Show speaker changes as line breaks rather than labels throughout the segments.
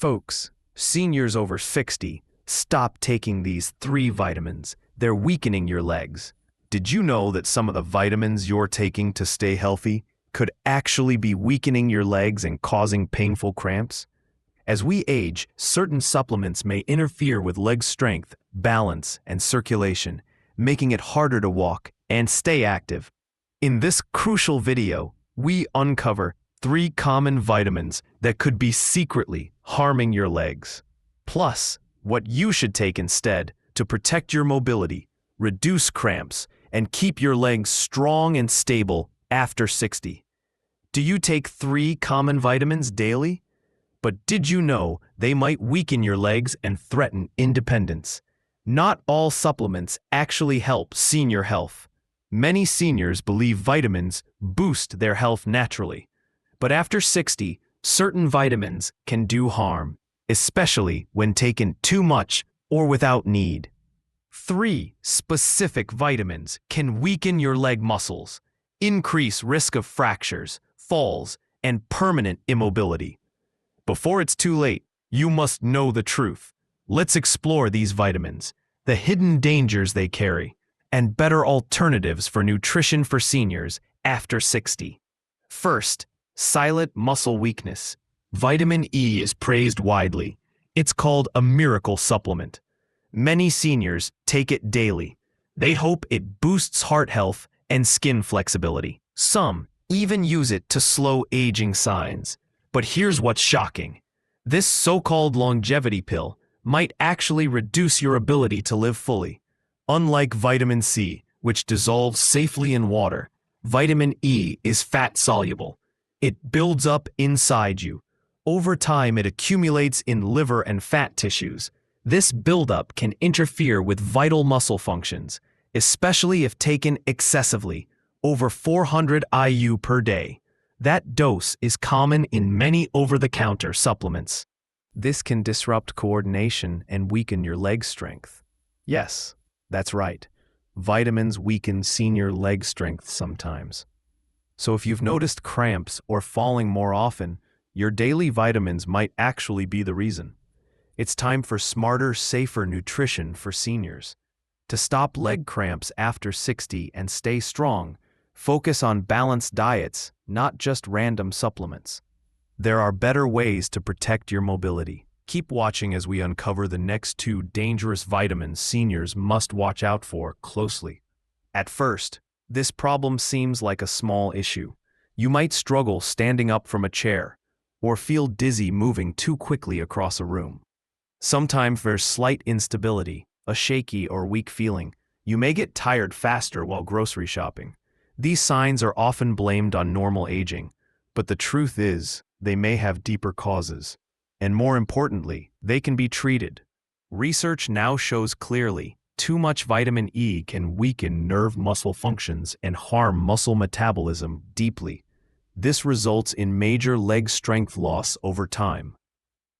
Folks, seniors over 60, stop taking these 3 vitamins. They're weakening your legs. Did you know that some of the vitamins you're taking to stay healthy could actually be weakening your legs and causing painful cramps? As we age, certain supplements may interfere with leg strength, balance, and circulation, making it harder to walk and stay active. In this crucial video, we uncover 3 common vitamins that could be secretly harming your legs. Plus, what you should take instead to protect your mobility, reduce cramps, and keep your legs strong and stable after 60. Do you take 3 common vitamins daily? But did you know they might weaken your legs and threaten independence? Not all supplements actually help senior health. Many seniors believe vitamins boost their health naturally. But after 60, certain vitamins can do harm, especially when taken too much or without need. 3 specific vitamins can weaken your leg muscles, increase risk of fractures, falls, and permanent immobility. Before it's too late, you must know the truth. Let's explore these vitamins, the hidden dangers they carry, and better alternatives for nutrition for seniors after 60. First, silent muscle weakness. Vitamin E is praised widely. It's called a miracle supplement. Many seniors take it daily. They hope it boosts heart health and skin flexibility. Some even use it to slow aging signs. But here's what's shocking. This so-called longevity pill might actually reduce your ability to live fully. Unlike vitamin C, which dissolves safely in water, vitamin E is fat-soluble. It builds up inside you. Over time, it accumulates in liver and fat tissues. This buildup can interfere with vital muscle functions, especially if taken excessively, over 400 IU per day. That dose is common in many over-the-counter supplements. This can disrupt coordination and weaken your leg strength. Yes, that's right. Vitamins weaken senior leg strength sometimes. So if you've noticed cramps or falling more often, your daily vitamins might actually be the reason. It's time for smarter, safer nutrition for seniors. To stop leg cramps after 60 and stay strong, focus on balanced diets, not just random supplements. There are better ways to protect your mobility. Keep watching as we uncover the next 2 dangerous vitamins seniors must watch out for closely. At first, this problem seems like a small issue. You might struggle standing up from a chair, or feel dizzy moving too quickly across a room. Sometimes there's slight instability, a shaky or weak feeling. You may get tired faster while grocery shopping. These signs are often blamed on normal aging, but the truth is, they may have deeper causes. And more importantly, they can be treated. Research now shows clearly, too much vitamin E can weaken nerve muscle functions and harm muscle metabolism deeply. This results in major leg strength loss over time,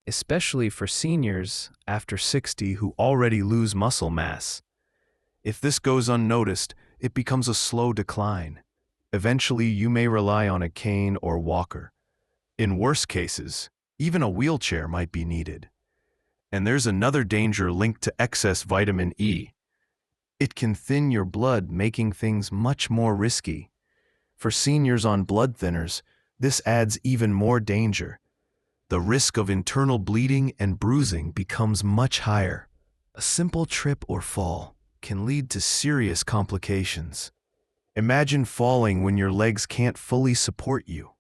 especially for seniors after 60 who already lose muscle mass. If this goes unnoticed, it becomes a slow decline. Eventually, you may rely on a cane or walker. In worse cases, even a wheelchair might be needed. And there's another danger linked to excess vitamin E. It can thin your blood, making things much more risky. For seniors on blood thinners, this adds even more danger. The risk of internal bleeding and bruising becomes much higher. A simple trip or fall can lead to serious complications. Imagine falling when your legs can't fully support you,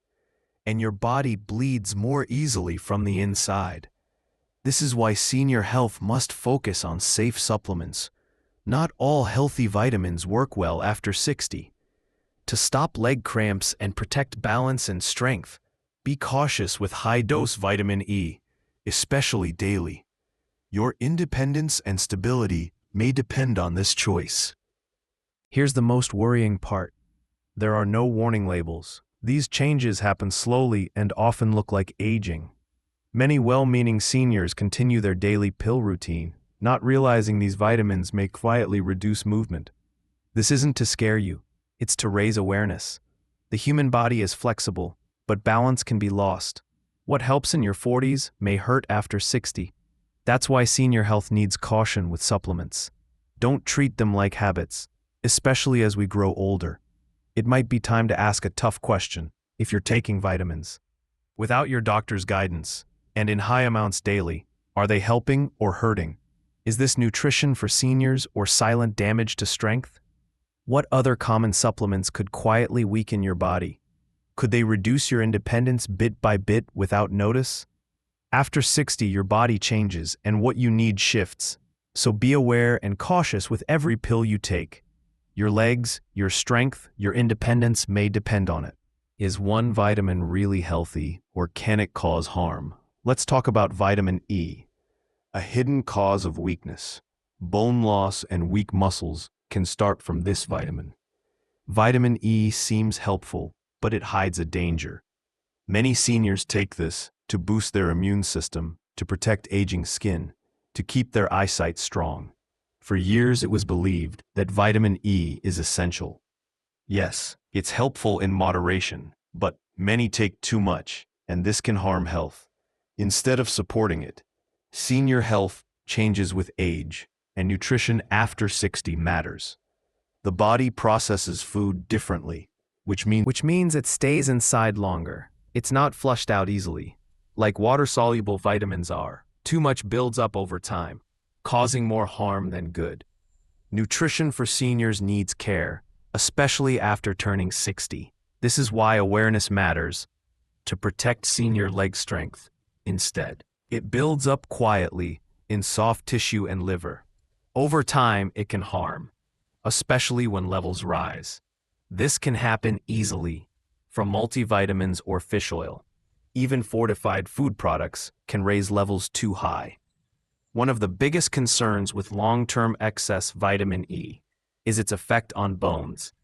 and your body bleeds more easily from the inside. This is why senior health must focus on safe supplements. Not all healthy vitamins work well after 60. To stop leg cramps and protect balance and strength, be cautious with high-dose vitamin E, especially daily. Your independence and stability may depend on this choice. Here's the most worrying part. There are no warning labels. These changes happen slowly and often look like aging. Many well-meaning seniors continue their daily pill routine, not realizing these vitamins may quietly reduce movement. This isn't to scare you, it's to raise awareness. The human body is flexible, but balance can be lost. What helps in your 40s may hurt after 60. That's why senior health needs caution with supplements. Don't treat them like habits, especially as we grow older. It might be time to ask a tough question if you're taking vitamins. Without your doctor's guidance, and in high amounts daily, are they helping or hurting? Is this nutrition for seniors or silent damage to strength? What other common supplements could quietly weaken your body? Could they reduce your independence bit by bit without notice? After 60, your body changes and what you need shifts. So be aware and cautious with every pill you take. Your legs, your strength, your independence may depend on it. Is one vitamin really healthy, or can it cause harm? Let's talk about vitamin E, a hidden cause of weakness. Bone loss and weak muscles can start from this vitamin. Vitamin E seems helpful, but it hides a danger. Many seniors take this to boost their immune system, to protect aging skin, to keep their eyesight strong. For years, it was believed that vitamin E is essential. Yes, it's helpful in moderation, but many take too much, and this can harm health. Instead of supporting it, senior health changes with age, and nutrition after 60 matters. The body processes food differently, which means it stays inside longer. It's not flushed out easily. Like water-soluble vitamins are, too much builds up over time, causing more harm than good. Nutrition for seniors needs care, especially after turning 60. This is why awareness matters, to protect senior leg strength. Instead, it builds up quietly in soft tissue and liver. Over time, it can harm, especially when levels rise. This can happen easily from multivitamins or fish oil. Even fortified food products can raise levels too high. One of the biggest concerns with long-term excess vitamin E is its effect on bones.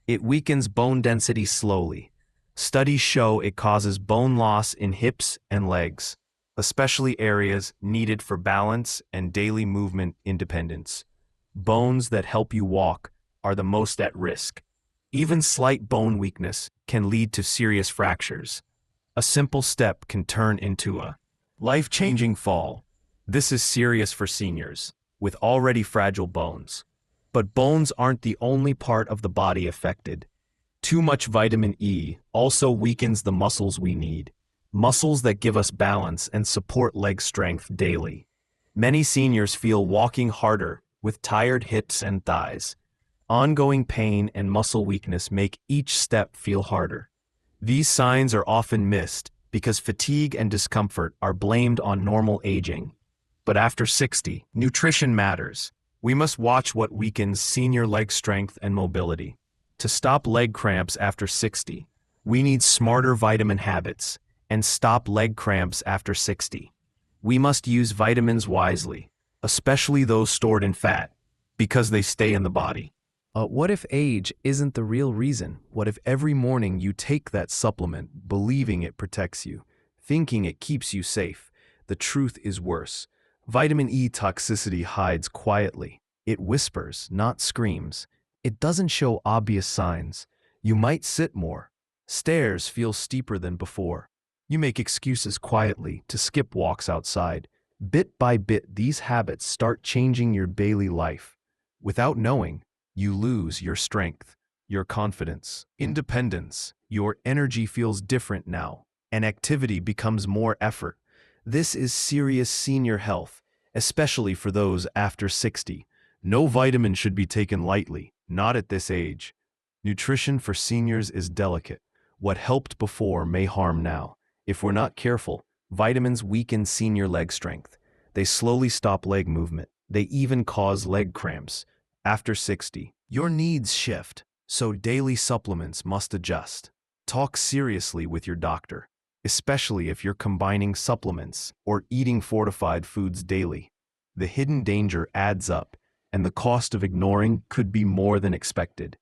It weakens bone density slowly. Studies show it causes bone loss in hips and legs, especially areas needed for balance and daily movement independence. Bones that help you walk are the most at risk. Even slight bone weakness can lead to serious fractures. A simple step can turn into a life-changing fall. This is serious for seniors with already fragile bones. But bones aren't the only part of the body affected. Too much vitamin E also weakens the muscles we need, muscles that give us balance and support leg strength daily. Many seniors feel walking harder with tired hips and thighs. Ongoing pain and muscle weakness make each step feel harder. These signs are often missed because fatigue and discomfort are blamed on normal aging. But after 60, nutrition matters. We must watch what weakens senior leg strength and mobility. To stop leg cramps after 60, we need smarter vitamin habits and stop leg cramps after 60. We must use vitamins wisely, especially those stored in fat, because they stay in the body. What if age isn't the real reason? What if every morning you take that supplement, believing it protects you, thinking it keeps you safe? The truth is worse. Vitamin E toxicity hides quietly. It whispers, not screams. It doesn't show obvious signs. You might sit more. Stairs feel steeper than before. You make excuses quietly to skip walks outside. Bit by bit, these habits start changing your daily life. Without knowing, you lose your strength, your confidence, independence. Your energy feels different now, and activity becomes more effort. This is serious senior health, especially for those after 60. No vitamin should be taken lightly, not at this age. Nutrition for seniors is delicate. What helped before may harm now. If we're not careful, vitamins weaken senior leg strength. They slowly stop leg movement. They even cause leg cramps. After 60, your needs shift, so daily supplements must adjust. Talk seriously with your doctor, especially if you're combining supplements or eating fortified foods daily. The hidden danger adds up, and the cost of ignoring could be more than expected.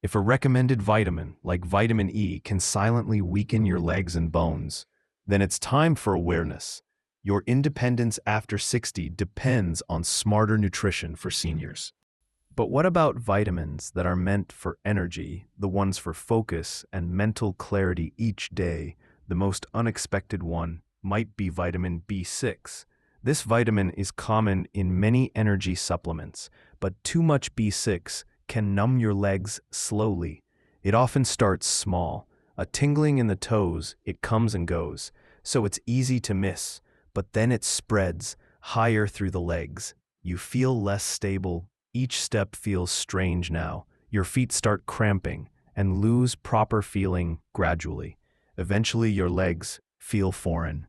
If a recommended vitamin, like vitamin E, can silently weaken your legs and bones, then it's time for awareness. Your independence after 60 depends on smarter nutrition for seniors. But what about vitamins that are meant for energy, the ones for focus and mental clarity each day, The most unexpected one might be vitamin B6. This vitamin is common in many energy supplements, but too much B6 can numb your legs slowly. It often starts small, a tingling in the toes. It comes and goes, so it's easy to miss, but then it spreads higher through the legs. You feel less stable. Each step feels strange now. Your feet start cramping and lose proper feeling gradually. Eventually, your legs feel foreign,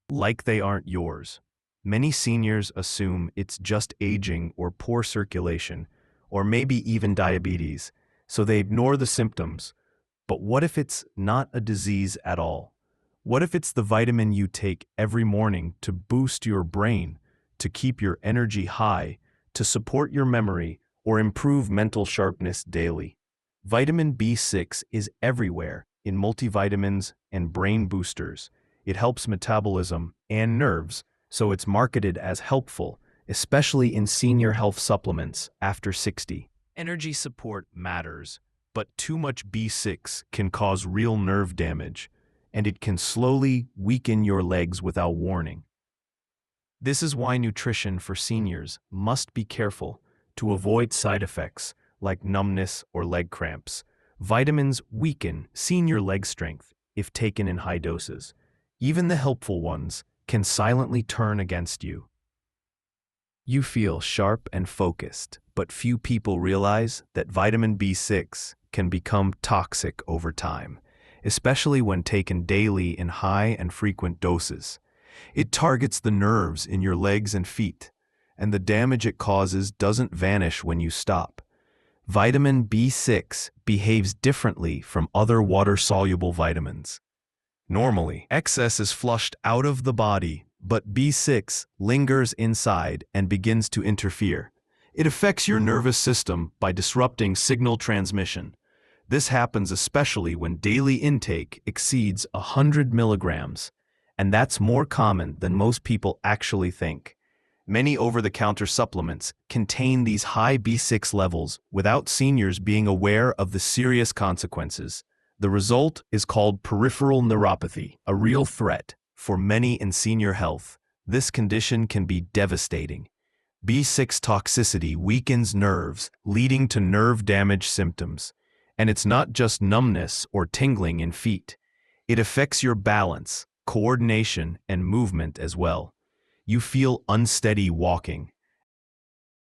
like they aren't yours. Many seniors assume it's just aging or poor circulation, or maybe even diabetes, so they ignore the symptoms. But what if it's not a disease at all? What if it's the vitamin you take every morning to boost your brain, to keep your energy high, to support your memory, or improve mental sharpness daily? Vitamin B6 is everywhere in multivitamins and brain boosters. It helps metabolism and nerves, so it's marketed as helpful, especially in senior health supplements after 60. Energy support matters, but too much B6 can cause real nerve damage, and it can slowly weaken your legs without warning. This is why nutrition for seniors must be careful to avoid side effects like numbness or leg cramps. Vitamins weaken senior leg strength if taken in high doses. Even the helpful ones can silently turn against you. You feel sharp and focused, but few people realize that vitamin B6 can become toxic over time, especially when taken daily in high and frequent doses. It targets the nerves in your legs and feet, and the damage it causes doesn't vanish when you stop. Vitamin B6 behaves differently from other water-soluble vitamins. Normally, excess is flushed out of the body, but B6 lingers inside and begins to interfere. It affects your nervous system by disrupting signal transmission. This happens especially when daily intake exceeds 100 milligrams, and that's more common than most people actually think. Many over-the-counter supplements contain these high B6 levels without seniors being aware of the serious consequences. The result is called peripheral neuropathy, a real threat for many in senior health. This condition can be devastating. B6 toxicity weakens nerves, leading to nerve damage symptoms. And it's not just numbness or tingling in feet. It affects your balance, coordination, and movement as well. You feel unsteady walking,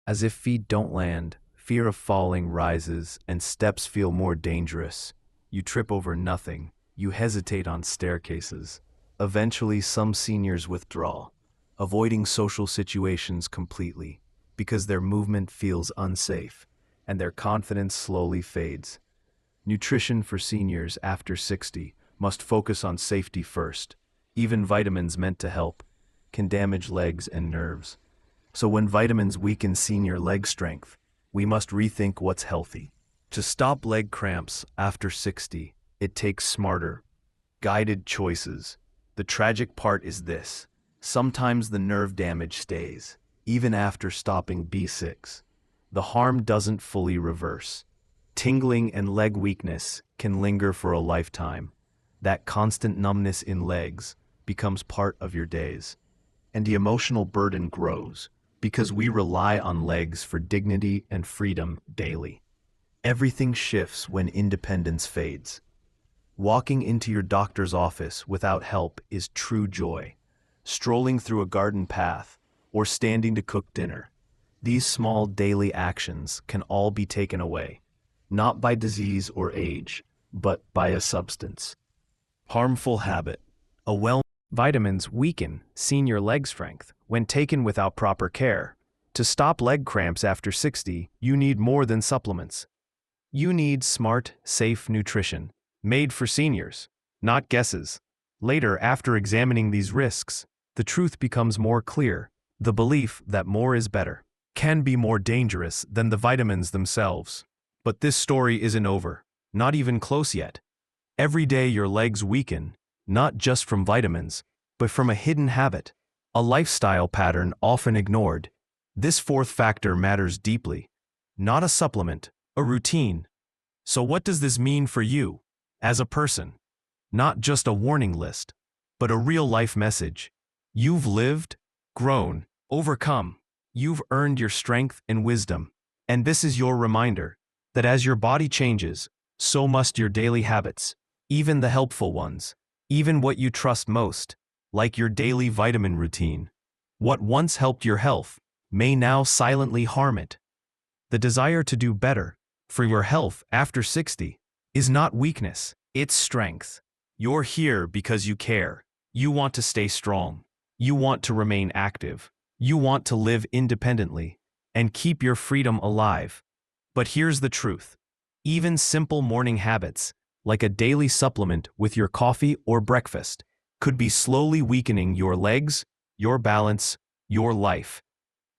as if feet don't land. Fear of falling rises, and steps feel more dangerous. You trip over nothing. You hesitate on staircases. Eventually, some seniors withdraw, avoiding social situations completely because their movement feels unsafe, and their confidence slowly fades. Nutrition for seniors after 60 must focus on safety first. Even vitamins meant to help can damage legs and nerves. So when vitamins weaken senior leg strength, we must rethink what's healthy. To stop leg cramps after 60, it takes smarter, guided choices. The tragic part is this: sometimes the nerve damage stays, even after stopping B6. The harm doesn't fully reverse. Tingling and leg weakness can linger for a lifetime. That constant numbness in legs becomes part of your days. And the emotional burden grows because we rely on legs for dignity and freedom daily. Everything shifts when independence fades. Walking into your doctor's office without help is true joy. Strolling through a garden path or standing to cook dinner. These small daily actions can all be taken away, not by disease or age, but by a substance. Harmful habit. Vitamins weaken senior leg strength when taken without proper care. To stop leg cramps after 60, you need more than supplements. You need smart, safe nutrition, made for seniors, not guesses. Later, after examining these risks, the truth becomes more clear. The belief that more is better can be more dangerous than the vitamins themselves. But this story isn't over, not even close yet. Every day your legs weaken, not just from vitamins, but from a hidden habit, a lifestyle pattern often ignored. This fourth factor matters deeply. Not a supplement, a routine. So what does this mean for you, as a person? Not just a warning list, but a real-life message. You've lived, grown, overcome. You've earned your strength and wisdom. And this is your reminder that as your body changes, so must your daily habits, even the helpful ones, even what you trust most, like your daily vitamin routine. What once helped your health may now silently harm it. The desire to do better for your health after 60 is not weakness, it's strength. You're here because you care. You want to stay strong. You want to remain active. You want to live independently and keep your freedom alive. But here's the truth. Even simple morning habits, like a daily supplement with your coffee or breakfast, could be slowly weakening your legs, your balance, your life.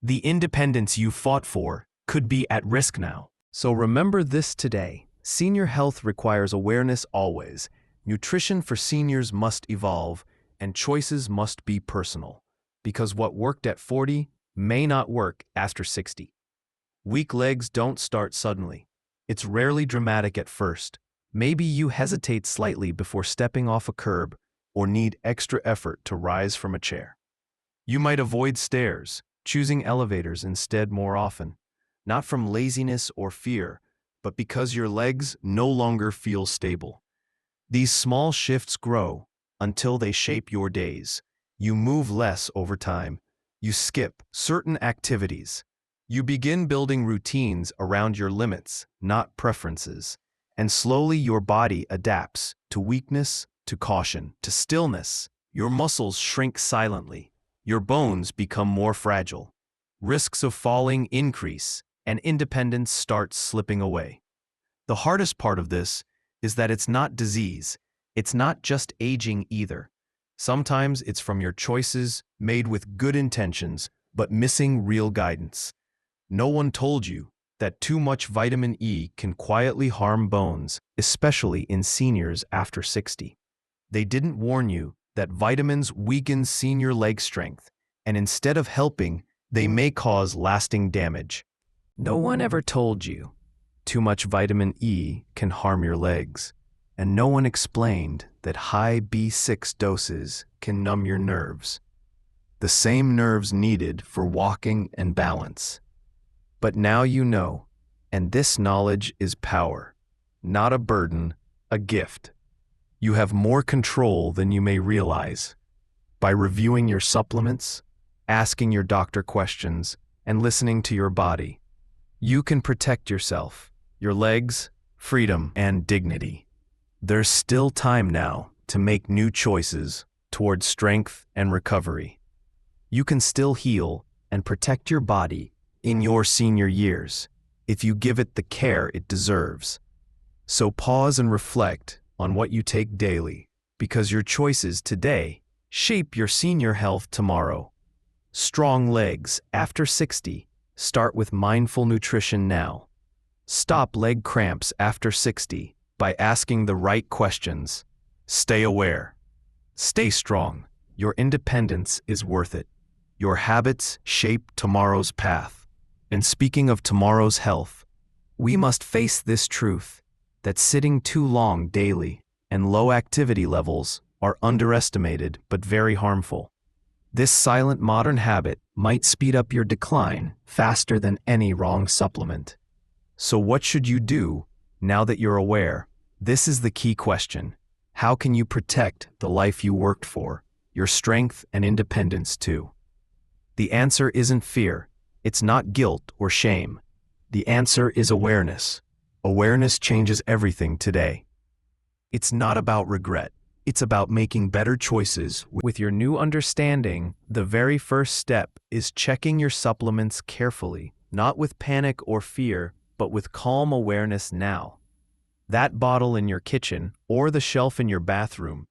The independence you fought for could be at risk now. So remember this today. Senior health requires awareness always. Nutrition for seniors must evolve, and choices must be personal. Because what worked at 40 may not work after 60. Weak legs don't start suddenly. It's rarely dramatic at first. Maybe you hesitate slightly before stepping off a curb or need extra effort to rise from a chair. You might avoid stairs, choosing elevators instead more often, not from laziness or fear, but because your legs no longer feel stable. These small shifts grow until they shape your days. You move less over time. You skip certain activities. You begin building routines around your limits, not preferences. And slowly your body adapts to weakness, to caution, to stillness. Your muscles shrink silently. Your bones become more fragile. Risks of falling increase, and independence starts slipping away. The hardest part of this is that it's not disease. It's not just aging either. Sometimes it's from your choices made with good intentions, but missing real guidance. No one told you that too much vitamin E can quietly harm bones, especially in seniors after 60. They didn't warn you that vitamins weaken senior leg strength, and instead of helping, they may cause lasting damage. No one ever told you too much vitamin E can harm your legs, and no one explained that high B6 doses can numb your nerves, the same nerves needed for walking and balance. But now you know, and this knowledge is power, not a burden, a gift. You have more control than you may realize. By reviewing your supplements, asking your doctor questions, and listening to your body, you can protect yourself, your legs, freedom, and dignity. There's still time now to make new choices toward strength and recovery. You can still heal and protect your body in your senior years if you give it the care it deserves. So pause and reflect on what you take daily, because your choices today shape your senior health tomorrow. Strong legs after 60. Start with mindful nutrition now. Stop leg cramps after 60 by asking the right questions. Stay aware. Stay strong. Your independence is worth it. Your habits shape tomorrow's path. And speaking of tomorrow's health, we must face this truth that sitting too long daily and low activity levels are underestimated but very harmful. This silent modern habit might speed up your decline faster than any wrong supplement. So what should you do now that you're aware? This is the key question. How can you protect the life you worked for, your strength and independence too? The answer isn't fear. It's not guilt or shame. The answer is awareness. Awareness changes everything today. It's not about regret. It's about making better choices. With your new understanding, the very first step is checking your supplements carefully, not with panic or fear, but with calm awareness now. That bottle in your kitchen or the shelf in your bathroom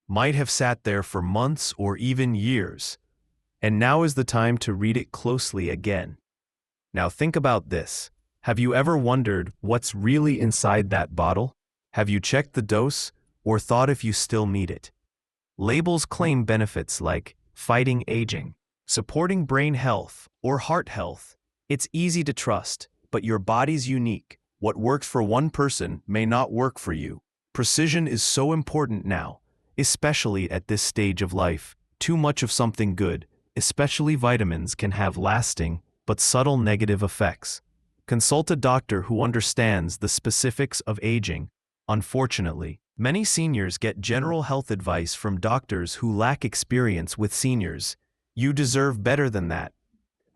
might have sat there for months or even years, and now is the time to read it closely again. Now think about this. Have you ever wondered what's really inside that bottle? Have you checked the dose or thought if you still need it? Labels claim benefits like fighting aging, supporting brain health, or heart health. It's easy to trust, but your body's unique. What works for one person may not work for you. Precision is so important now, especially at this stage of life. Too much of something good, especially vitamins, can have lasting but subtle negative effects. Consult a doctor who understands the specifics of aging. Unfortunately, many seniors get general health advice from doctors who lack experience with seniors. You deserve better than that.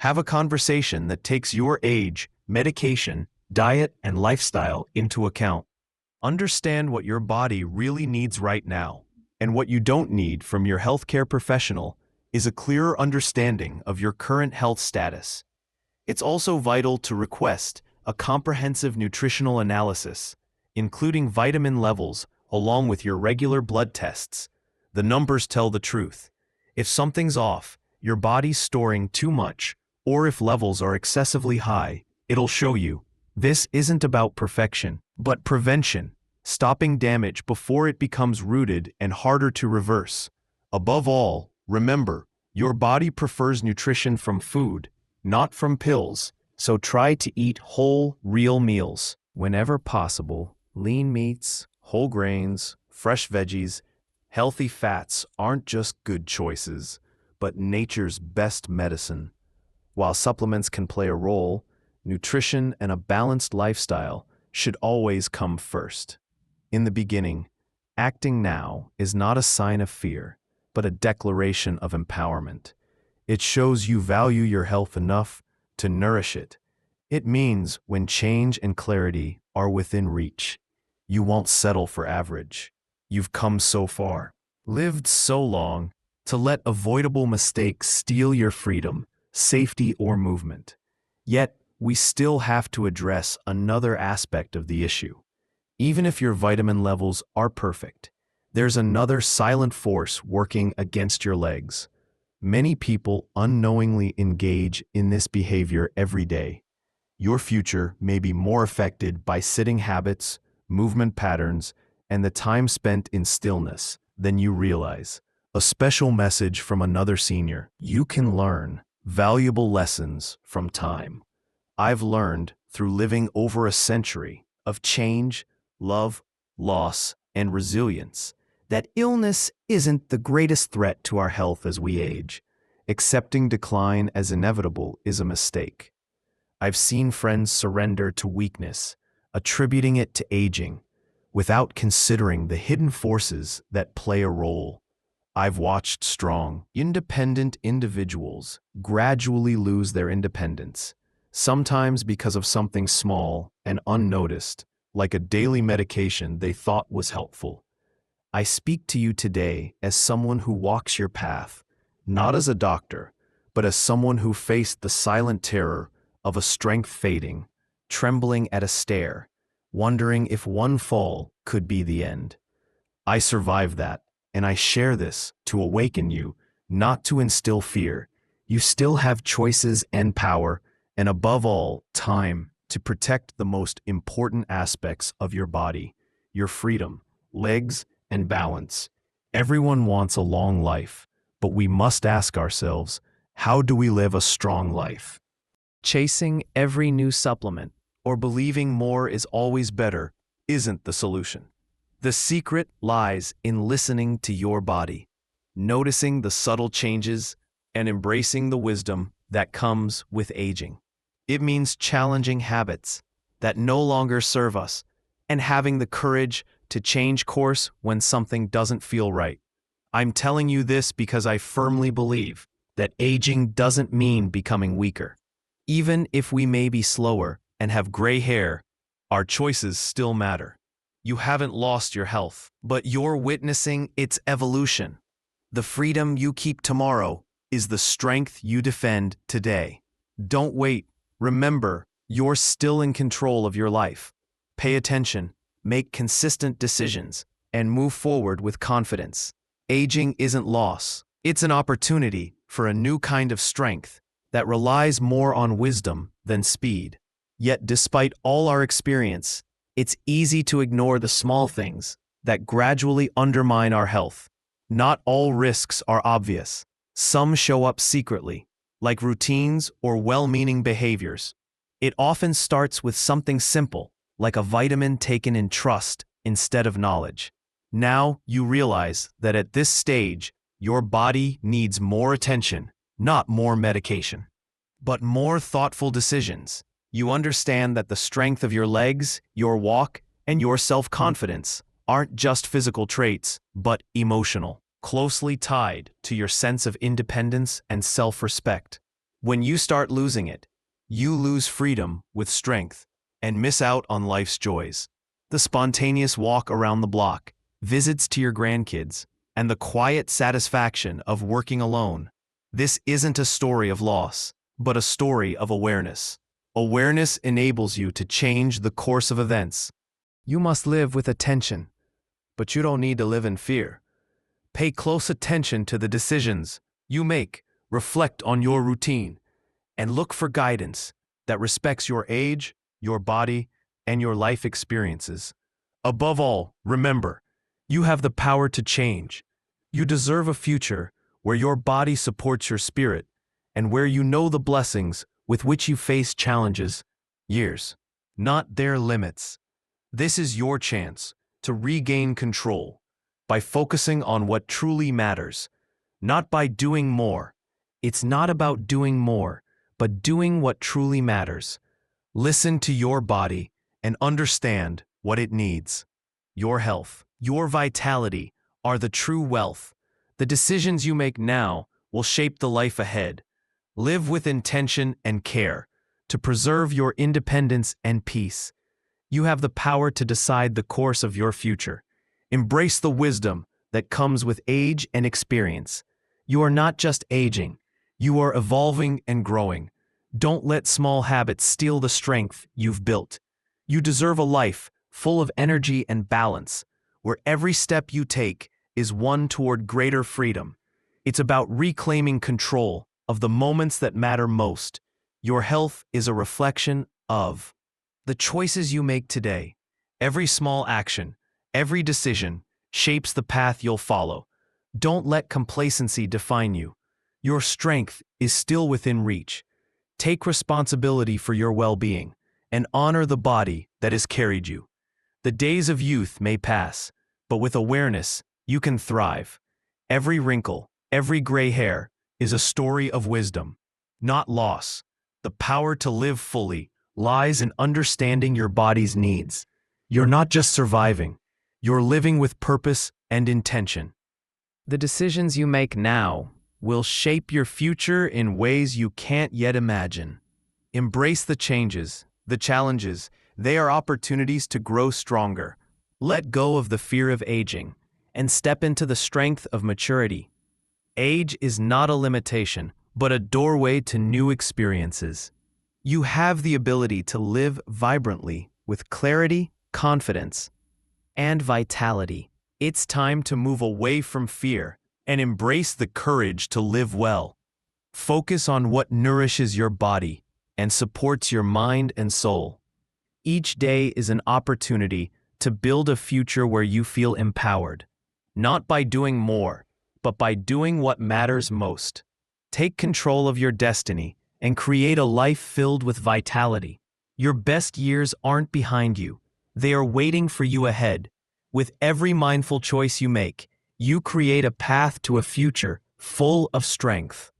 Have a conversation that takes your age, medication, diet, and lifestyle into account. Understand what your body really needs right now, and what you don't need from your healthcare professional is a clearer understanding of your current health status. It's also vital to request a comprehensive nutritional analysis, including vitamin levels along with your regular blood tests. The numbers tell the truth. If something's off, your body's storing too much, or if levels are excessively high, it'll show you. This isn't about perfection, but prevention, stopping damage before it becomes rooted and harder to reverse. Above all, remember, your body prefers nutrition from food, not from pills, so try to eat whole, real meals. Whenever possible, lean meats, whole grains, fresh veggies, healthy fats aren't just good choices, but nature's best medicine. While supplements can play a role, nutrition and a balanced lifestyle should always come first. In the beginning, acting now is not a sign of fear, but a declaration of empowerment. It shows you value your health enough to nourish it. It means when change and clarity are within reach, you won't settle for average. You've come so far, lived so long, to let avoidable mistakes steal your freedom, safety, or movement. Yet, we still have to address another aspect of the issue. Even if your vitamin levels are perfect, there's another silent force working against your legs. Many people unknowingly engage in this behavior every day. Your future may be more affected by sitting habits, movement patterns, and the time spent in stillness than you realize. A special message from another senior: you can learn valuable lessons from time. I've learned through living over a century of change, love, loss, and resilience that illness isn't the greatest threat to our health as we age. Accepting decline as inevitable is a mistake. I've seen friends surrender to weakness, attributing it to aging, without considering the hidden forces that play a role. I've watched strong, independent individuals gradually lose their independence, sometimes because of something small and unnoticed, like a daily medication they thought was helpful. I speak to you today as someone who walks your path, not as a doctor, but as someone who faced the silent terror of a strength fading, trembling at a stair, wondering if one fall could be the end. I survived that, and I share this to awaken you, not to instill fear. You still have choices and power, and above all, time to protect the most important aspects of your body, your freedom, legs, and balance. Everyone wants a long life, but we must ask ourselves, how do we live a strong life? Chasing every new supplement or believing more is always better isn't the solution. The secret lies in listening to your body, noticing the subtle changes, and embracing the wisdom that comes with aging. It means challenging habits that no longer serve us and having the courage to change course when something doesn't feel right. I'm telling you this because I firmly believe that aging doesn't mean becoming weaker. Even if we may be slower and have gray hair, our choices still matter. You haven't lost your health, but you're witnessing its evolution. The freedom you keep tomorrow is the strength you defend today. Don't wait. Remember, you're still in control of your life. Pay attention, make consistent decisions, and move forward with confidence. Aging isn't loss. It's an opportunity for a new kind of strength that relies more on wisdom than speed. Yet despite all our experience, it's easy to ignore the small things that gradually undermine our health. Not all risks are obvious. Some show up secretly, like routines or well-meaning behaviors. It often starts with something simple, like a vitamin taken in trust instead of knowledge. Now you realize that at this stage, your body needs more attention, not more medication, but more thoughtful decisions. You understand that the strength of your legs, your walk, and your self-confidence aren't just physical traits, but emotional, closely tied to your sense of independence and self-respect. When you start losing it, you lose freedom with strength and miss out on life's joys. The spontaneous walk around the block, visits to your grandkids, and the quiet satisfaction of working alone. This isn't a story of loss, but a story of awareness. Awareness enables you to change the course of events. You must live with attention, but you don't need to live in fear. Pay close attention to the decisions you make, reflect on your routine, and look for guidance that respects your age, your body, and your life experiences. Above all, remember, you have the power to change. You deserve a future where your body supports your spirit and where you know the blessings with which you face challenges, years, not their limits. This is your chance to regain control by focusing on what truly matters, not by doing more. It's not about doing more, but doing what truly matters. Listen to your body and understand what it needs. Your health, your vitality are the true wealth. The decisions you make now will shape the life ahead. Live with intention and care to preserve your independence and peace. You have the power to decide the course of your future. Embrace the wisdom that comes with age and experience. You are not just aging, you are evolving and growing. Don't let small habits steal the strength you've built. You deserve a life full of energy and balance, where every step you take is one toward greater freedom. It's about reclaiming control of the moments that matter most. Your health is a reflection of the choices you make today. Every small action, every decision shapes the path you'll follow. Don't let complacency define you. Your strength is still within reach. Take responsibility for your well-being and honor the body that has carried you. The days of youth may pass, but with awareness, you can thrive. Every wrinkle, every gray hair is a story of wisdom, not loss. The power to live fully lies in understanding your body's needs. You're not just surviving, you're living with purpose and intention. The decisions you make now will shape your future in ways you can't yet imagine. Embrace the changes, the challenges. They are opportunities to grow stronger. Let go of the fear of aging and step into the strength of maturity. Age is not a limitation, but a doorway to new experiences. You have the ability to live vibrantly with clarity, confidence, and vitality. It's time to move away from fear and embrace the courage to live well. Focus on what nourishes your body and supports your mind and soul. Each day is an opportunity to build a future where you feel empowered, not by doing more, but by doing what matters most. Take control of your destiny and create a life filled with vitality. Your best years aren't behind you. They are waiting for you ahead. With every mindful choice you make, you create a path to a future full of strength.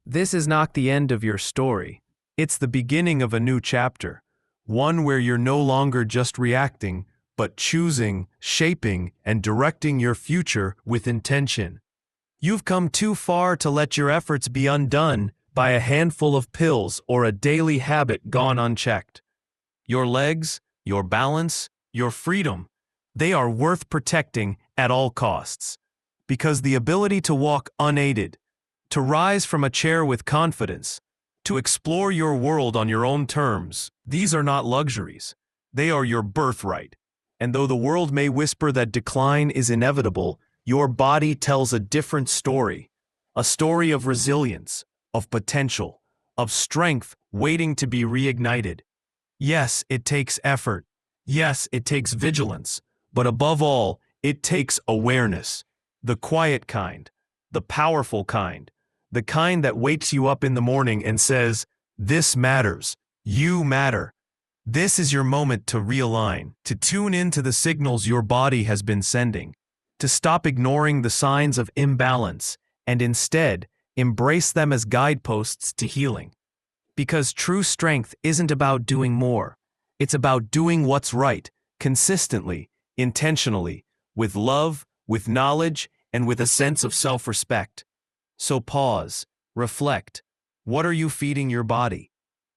This is not the end of your story. It's the beginning of a new chapter, one where you're no longer just reacting, but choosing, shaping, and directing your future with intention. You've come too far to let your efforts be undone by a handful of pills or a daily habit gone unchecked. Your legs, your balance, your freedom, they are worth protecting at all costs. Because the ability to walk unaided, to rise from a chair with confidence, to explore your world on your own terms, these are not luxuries. They are your birthright. And though the world may whisper that decline is inevitable, your body tells a different story. A story of resilience, of potential, of strength waiting to be reignited. Yes, it takes effort. Yes, it takes vigilance. But above all, it takes awareness. The quiet kind, the powerful kind, the kind that wakes you up in the morning and says, "This matters. You matter." This is your moment to realign, to tune into the signals your body has been sending, to stop ignoring the signs of imbalance, and instead, embrace them as guideposts to healing. Because true strength isn't about doing more. It's about doing what's right, consistently, intentionally, with love, with knowledge, and with a sense of self-respect. So pause, reflect. What are you feeding your body?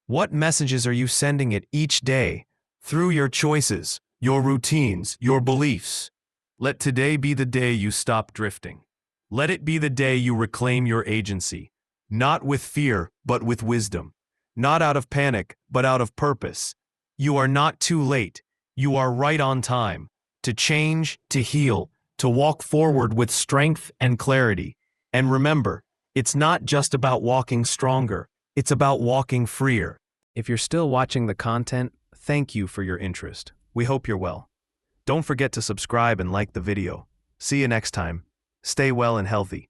What messages are you sending it each day, through your choices, your routines, your beliefs? Let today be the day you stop drifting. Let it be the day you reclaim your agency, not with fear, but with wisdom. Not out of panic, but out of purpose. You are not too late. You are right on time. To change, to heal, to walk forward with strength and clarity. And remember, it's not just about walking stronger. It's about walking freer. If you're still watching the content, thank you for your interest. We hope you're well. Don't forget to subscribe and like the video. See you next time. Stay well and healthy.